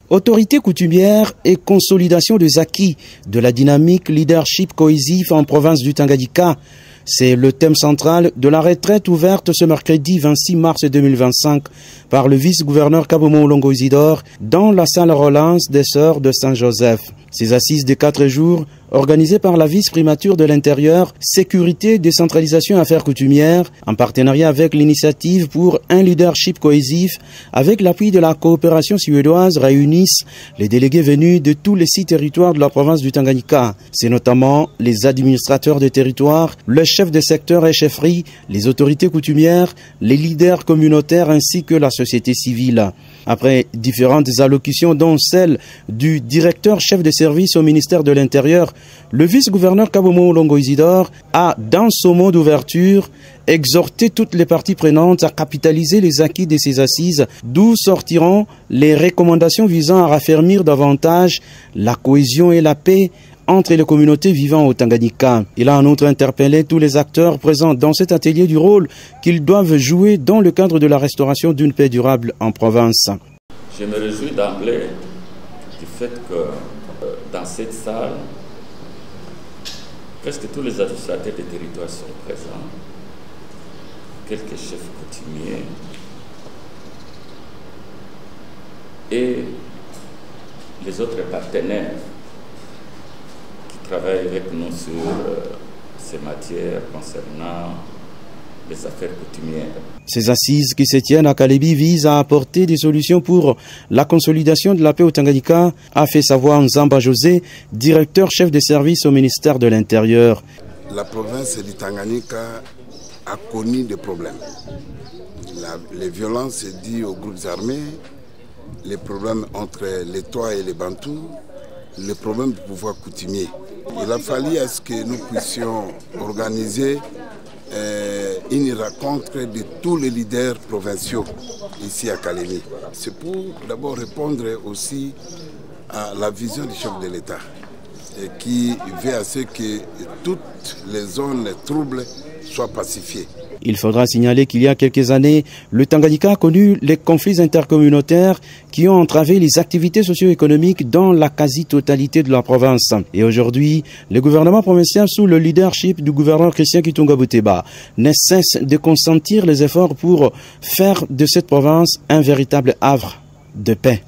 Autorité coutumière et consolidation des acquis de la dynamique leadership cohésif en province du Tanganyika. C'est le thème central de la retraite ouverte ce mercredi 26 mars 2025 par le vice-gouverneur Kabomo Olongo Isidore dans la salle Rolance des Sœurs de Saint-Joseph. Ces assises de 4 jours, organisées par la vice-primature de l'Intérieur, Sécurité, Décentralisation et Affaires coutumières, en partenariat avec l'initiative pour un leadership cohésif, avec l'appui de la coopération suédoise, réunissent les délégués venus de tous les 6 territoires de la province du Tanganyika. C'est notamment les administrateurs des territoires, le chef de secteur et chefferie, les autorités coutumières, les leaders communautaires ainsi que la société civile. Après différentes allocutions, dont celle du directeur chef de service au ministère de l'Intérieur, le vice-gouverneur Kabomo Olongo Isidore a, dans son mot d'ouverture, exhorté toutes les parties prenantes à capitaliser les acquis de ces assises, d'où sortiront les recommandations visant à raffermir davantage la cohésion et la paix entre les communautés vivant au Tanganyika. Il a en outre interpellé tous les acteurs présents dans cet atelier du rôle qu'ils doivent jouer dans le cadre de la restauration d'une paix durable en province. Je me réjouis d'emblée du fait que dans cette salle, presque tous les administrateurs des territoires sont présents, quelques chefs coutumiers et les autres partenaires travaillent avec nous sur ces matières concernant les affaires coutumières. Ces assises qui se tiennent à Kalebi visent à apporter des solutions pour la consolidation de la paix au Tanganyika, a fait savoir Nzamba José, directeur chef de service au ministère de l'Intérieur. La province du Tanganyika a connu des problèmes. Les violences dues aux groupes armés, les problèmes entre les Tois et les Bantous, le problème du pouvoir coutumier. Il a fallu à ce que nous puissions organiser une rencontre de tous les leaders provinciaux ici à Kalebi. C'est pour d'abord répondre aussi à la vision du chef de l'État qui veut à ce que toutes les zones troubles soient pacifiées. Il faudra signaler qu'il y a quelques années, le Tanganyika a connu les conflits intercommunautaires qui ont entravé les activités socio-économiques dans la quasi-totalité de la province. Et aujourd'hui, le gouvernement provincial, sous le leadership du gouverneur Christian Kitunga Bouteba, ne cesse de consentir les efforts pour faire de cette province un véritable havre de paix.